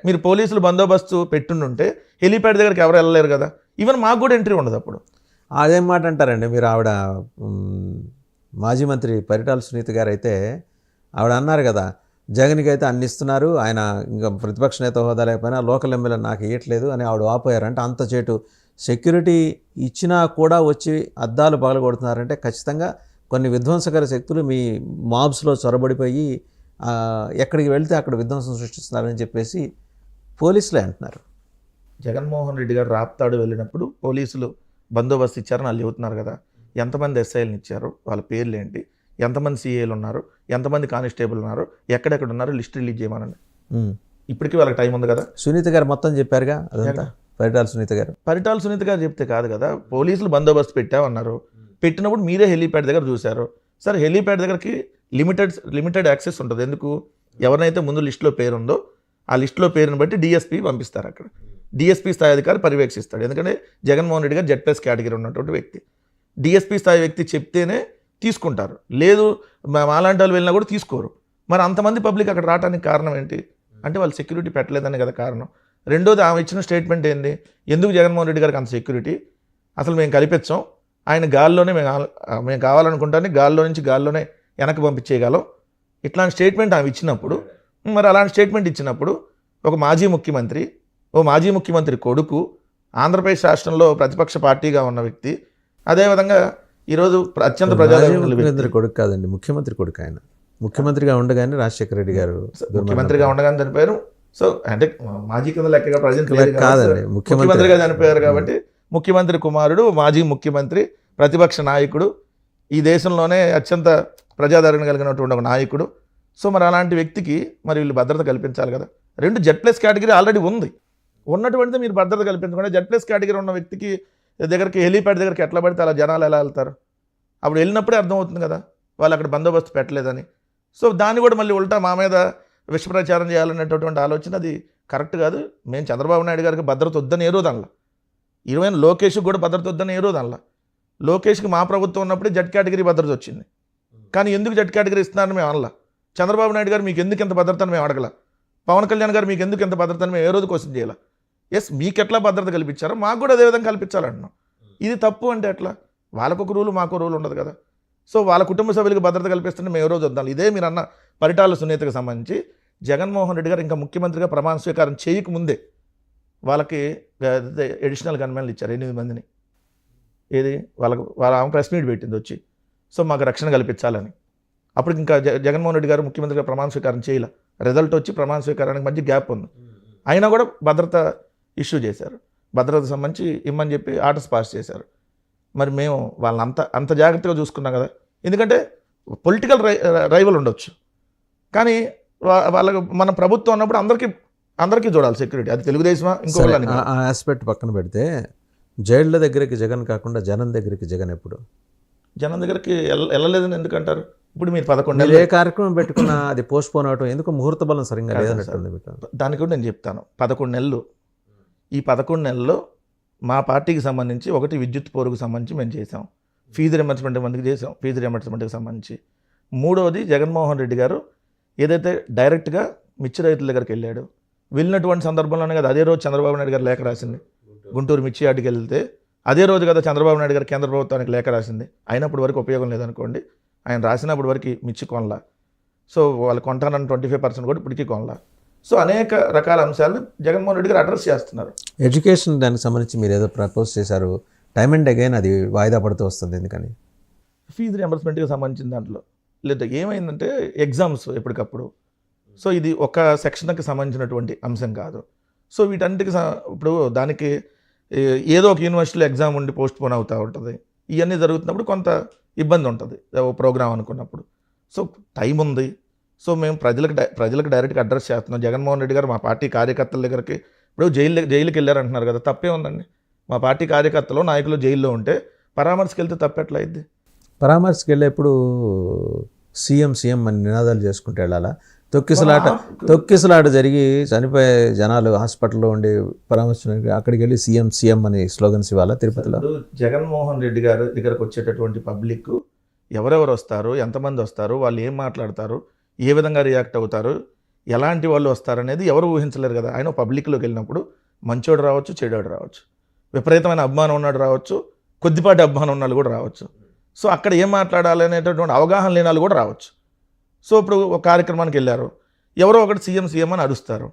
మీరు పోలీసులు బందోబస్తు పెట్టుండుంటే హెలీప్యాడ్ దగ్గరికి ఎవరు వెళ్ళలేరు కదా, ఈవెన్ మాకు కూడా ఎంట్రీ ఉండదు అప్పుడు. అదేం మాట అంటారండి మీరు? ఆవిడ మాజీ మంత్రి పరిటాల సునీత గారు అయితే ఆవిడ అన్నారు కదా, జగన్కి అయితే అన్ని ఇస్తున్నారు, ఆయన ఇంకా ప్రతిపక్ష నేత హోదా లేకపోయినా లోకల్ ఎమ్మెల్యే నాకు ఇవ్వట్లేదు అని ఆవిడ ఆపోయారంటే, అంత చేటు సెక్యూరిటీ ఇచ్చినా కూడా వచ్చి అద్దాలు పగలగొడుతున్నారంటే ఖచ్చితంగా కొన్ని విధ్వంసకర శక్తులు మీ మాబ్స్లో చొరబడిపోయి ఎక్కడికి వెళ్తే అక్కడ విధ్వంసం సృష్టిస్తున్నారని చెప్పేసి పోలీసులే అంటున్నారు. జగన్మోహన్ రెడ్డి గారు రాప్తాడు వెళ్ళినప్పుడు పోలీసులు బందోబస్తు ఇచ్చారని వాళ్ళు చెబుతున్నారు కదా. ఎంతమంది ఎస్ఐలను ఇచ్చారు, వాళ్ళ పేర్లు ఏంటి, ఎంతమంది సిఏలు ఉన్నారు, ఎంతమంది కానిస్టేబుల్ ఉన్నారు, ఎక్కడెక్కడ ఉన్నారు లిస్ట్ రిలీజ్ చేయమనండి. ఇప్పటికీ వాళ్ళకి టైం ఉంది కదా. సునీత గారు మొత్తం చెప్పారుగా అదంతా. పరిటాల సునీత గారు చెప్తే కాదు కదా. పోలీసులు బందోబస్తు పెట్టామన్నారు, పెట్టినప్పుడు మీరే హెలీప్యాడ్ దగ్గర చూశారు. సరే హెలీప్యాడ్ దగ్గరికి లిమిటెడ్ యాక్సెస్ ఉంటుంది. ఎందుకు? ఎవరినైతే ముందు లిస్టులో పేరు ఉందో ఆ లిస్టులో పేరుని బట్టి డిఎస్పీ పంపిస్తారు. అక్కడ డిఎస్పీ స్థాయి అధికారి పర్యవేక్షిస్తాడు. ఎందుకంటే జగన్మోహన్ రెడ్డి గారు జెడ్+ కేటగిరీ ఉన్నటువంటి వ్యక్తి. డిఎస్పీ స్థాయి వ్యక్తి చెప్తేనే తీసుకుంటారు, లేదు మాలాంటి వాళ్ళు వెళ్ళినా కూడా తీసుకోరు. మరి అంతమంది పబ్లిక్ అక్కడ రావడానికి కారణం ఏంటి అంటే వాళ్ళు సెక్యూరిటీ పెట్టలేదని కదా కారణం. రెండోది ఆమె ఇచ్చిన స్టేట్మెంట్ ఏంది, ఎందుకు జగన్మోహన్ రెడ్డి గారికి అంత సెక్యూరిటీ, అసలు మేము కల్పించాం, ఆయన గాల్లోనే మేము కావాలనుకుంటానే గాల్లోనే వెనక్కి పంపించేయగలం, ఇట్లాంటి స్టేట్మెంట్ ఆమె ఇచ్చినప్పుడు, మరి అలాంటి స్టేట్మెంట్ ఇచ్చినప్పుడు ఒక మాజీ ముఖ్యమంత్రి కొడుకు, ఆంధ్రప్రదేశ్ రాష్ట్రంలో ప్రతిపక్ష పార్టీగా ఉన్న వ్యక్తి, అదేవిధంగా ఈరోజు అత్యంత ప్రజాప్రతినిధి కొడుకు కాదండి, ముఖ్యమంత్రి కొడుకు. ఆయన ముఖ్యమంత్రిగా ఉండగానే రాజశేఖర రెడ్డి గారు ముఖ్యమంత్రిగా ఉండగానే చనిపోయారు. సో అంటే మాజీ కింద లెక్కగా ప్రజెంట్ కాదండి, ముఖ్యమంత్రిగా చనిపోయారు కాబట్టి ముఖ్యమంత్రి కుమారుడు, మాజీ ముఖ్యమంత్రి, ప్రతిపక్ష నాయకుడు, ఈ దేశంలోనే అత్యంత ప్రజాదరణ కలిగినటువంటి ఒక నాయకుడు. సో మరి అలాంటి వ్యక్తికి మరి వీళ్ళు భద్రత కల్పించాలి కదా. 2 జెడ్+ కేటగిరీ ఆల్రెడీ ఉంది, ఉన్నటువంటిది మీరు భద్రత కల్పించకుండా జెడ్+ కేటగిరీ ఉన్న వ్యక్తికి దగ్గరికి హెలీప్యాడ్ దగ్గరికి ఎట్లా పడితే అలా జనాలు ఎలా వెళ్తారు? అప్పుడు వెళ్ళినప్పుడే అర్థమవుతుంది కదా వాళ్ళు అక్కడ బందోబస్తు పెట్టలేదని. సో దాన్ని కూడా మళ్ళీ ఉల్టా మా మీద విషప్రచారం చేయాలనేటటువంటి ఆలోచన అది కరెక్ట్ కాదు. మేము చంద్రబాబు నాయుడు గారికి భద్రత వద్దని ఏ రోజు అనలా, ఈరోజు లోకేష్కి కూడా భద్రత వద్దని ఏ రోజు అనలా. లోకేష్కి మా ప్రభుత్వం ఉన్నప్పుడే జెడ్ కేటగిరీ భద్రత వచ్చింది, కానీ ఎందుకు జెడ్ కేటగిరీ ఇస్తున్నారని మేము అనలా. చంద్రబాబు నాయుడు గారు మీకు ఎందుకు ఎంత భద్రతని మేము అడగల, పవన్ కళ్యాణ్ గారు మీకు ఎందుకు ఎంత భద్రతని మేము ఏ రోజు క్వశ్చన్ చేయాల. ఎస్, మీకు ఎట్లా భద్రత కల్పించారో మాకు కూడా అదేవిధంగా కల్పించాలంటున్నాం. ఇది తప్పు అంటే ఎట్లా? వాళ్ళకొక రూలు మాకు రూల్ ఉండదు కదా. సో వాళ్ళ కుటుంబ సభ్యులకు భద్రత కల్పిస్తుంటే మేము ఏ రోజు వద్దాం. ఇదే మీరు అన్న పరిటాల సునీతకు సంబంధించి జగన్మోహన్ రెడ్డి గారు ఇంకా ముఖ్యమంత్రిగా ప్రమాణ స్వీకారం చేయకముందే వాళ్ళకి అడిషనల్ గన్మెన్లు ఇచ్చారు 8 మందిని. ఏది వాళ్ళ ఆమె ప్రెస్ మీట్ పెట్టింది వచ్చి, సో మాకు రక్షణ కల్పించాలని. అప్పుడు ఇంకా జగన్మోహన్ రెడ్డి గారు ముఖ్యమంత్రిగా ప్రమాణ స్వీకారం చేయాల, రిజల్ట్ వచ్చి ప్రమాణ స్వీకారానికి మధ్య గ్యాప్ ఉంది. అయినా కూడా భద్రత ఇష్యూ చేశారు, భద్రత సంబంధించి ఇమ్మని చెప్పి ఆర్డర్స్ పాస్ చేశారు. మరి మేము వాళ్ళని అంత జాగ్రత్తగా చూసుకున్నాం కదా. ఎందుకంటే పొలిటికల్ రైవల్ ఉండొచ్చు, కానీ వాళ్ళకు మన ప్రభుత్వం ఉన్నప్పుడు అందరికీ చూడాలి సెక్యూరిటీ. అది తెలుగుదేశమా ఇంకో ఆ ఆస్పెక్ట్ పక్కన పెడితే, జైళ్ళ దగ్గరికి జగన్ కాకుండా జనం దగ్గరికి జగన్ ఎప్పుడు? జనం దగ్గరికి వెళ్ళలేదని ఎందుకంటారు? ఇప్పుడు మీరు 11 నెలలు ఏ కార్యక్రమం పెట్టుకున్నా అది పోస్ట్ పోన్ అవటం ఎందుకు? ముహూర్త బలం సరిగ్గా లేదన్నట్టుంది. దానికి కూడా నేను చెప్తాను. 11 నెలలు, ఈ 11 నెలల్లో మా పార్టీకి సంబంధించి ఒకటి విద్యుత్ పోరుకు సంబంధించి మేము చేసాం, ఫీజు రియంబర్స్మెంట్ మందికి చేసాం, ఫీజు రియంబర్స్మెంట్కి సంబంధించి. మూడవది జగన్మోహన్ రెడ్డి గారు ఏదైతే డైరెక్ట్గా మిర్చి రైతుల దగ్గరికి వెళ్ళాడు, వెళ్ళినటువంటి సందర్భంలోనే కదా అదే రోజు చంద్రబాబు నాయుడు గారు లేఖ రాసింది. గుంటూరు మిర్చి యార్డుకి వెళ్తే అదే రోజు కదా చంద్రబాబు నాయుడు గారు కేంద్ర ప్రభుత్వానికి లేఖ రాసింది. అయినప్పటి వరకు ఉపయోగం లేదనుకోండి, ఆయన రాసినప్పటి వరకు మిర్చి కొనలా. సో వాళ్ళు కొంటానని 25% కూడా ఇప్పటికీ కొనలా. సో అనేక రకాల అంశాలు జగన్మోహన్ రెడ్డి గారు అడ్రస్ చేస్తున్నారు. ఎడ్యుకేషన్ దానికి సంబంధించి మీరు ఏదో ప్రపోజ్ చేశారు, టైమ్ అండ్ అగైన్ అది వాయిదా పడుతూ వస్తుంది. ఎందుకని? ఫీజు రియంబర్స్మెంట్కి సంబంధించిన దాంట్లో లేదా ఏమైందంటే ఎగ్జామ్స్ ఎప్పటికప్పుడు. సో ఇది ఒక సెక్షన్కి సంబంధించినటువంటి అంశం కాదు. సో వీటన్నిటికి ఇప్పుడు దానికి ఏదో ఒక యూనివర్సిటీలో ఎగ్జామ్ ఉండి పోస్ట్ పోన్ అవుతూ ఉంటుంది. ఇవన్నీ జరుగుతున్నప్పుడు కొంత ఇబ్బంది ఉంటుంది ప్రోగ్రామ్ అనుకున్నప్పుడు. సో టైం ఉంది. సో మేము ప్రజలకు డైరెక్ట్గా అడ్రస్ చేస్తున్నాం. జగన్మోహన్ రెడ్డి గారు మా పార్టీ కార్యకర్తల దగ్గరికి ఇప్పుడు జైలుకి వెళ్ళారంటున్నారు కదా, తప్పే ఉందండి. మా పార్టీ కార్యకర్తలు నాయకులు జైల్లో ఉంటే పరామర్శకి వెళ్తే తప్పెట్లయిద్ది? పరామర్శకి వెళ్ళేప్పుడు సీఎం అని నినాదాలు చేసుకుంటూ వెళ్ళాలా? తొక్కిసలాట జరిగి చనిపోయే జనాలు హాస్పిటల్లో ఉండి పరామర్శించడానికి అక్కడికి వెళ్ళి సీఎం అని స్లోగన్స్ ఇవ్వాలా తిరుపతిలో? జగన్మోహన్ రెడ్డి గారి దగ్గరకు వచ్చేటటువంటి పబ్లిక్ ఎవరెవరు వస్తారు, ఎంతమంది వస్తారు, వాళ్ళు ఏం మాట్లాడతారు, ఏ విధంగా రియాక్ట్ అవుతారు, ఎలాంటి వాళ్ళు వస్తారనేది ఎవరు ఊహించలేరు కదా. ఆయన పబ్లిక్లోకి వెళ్ళినప్పుడు మంచోడు రావచ్చు, చెడోడు రావచ్చు, విపరీతమైన అభిమానం ఉన్నాడు రావచ్చు, కొద్దిపాటి అభిమానం ఉన్నాడు కూడా రావచ్చు. సో అక్కడ ఏం మాట్లాడాలి అనేటటువంటి అవగాహన లేని వాళ్ళు కూడా రావచ్చు. సో ఇప్పుడు ఒక కార్యక్రమానికి వెళ్ళారు, ఎవరో ఒకటి సీఎం అని అరుస్తారు.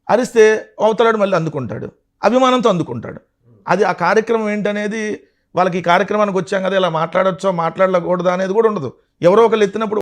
అరిస్తే అవతలాడు మళ్ళీ అందుకుంటాడు, అభిమానంతో అందుకుంటాడు. అది ఆ కార్యక్రమం ఏంటనేది వాళ్ళకి ఈ కార్యక్రమానికి వచ్చాం కదా ఇలా మాట్లాడొచ్చో మాట్లాడకూడదా అనేది కూడా ఉండదు. ఎవరో ఒకళ్ళు ఎత్తినప్పుడు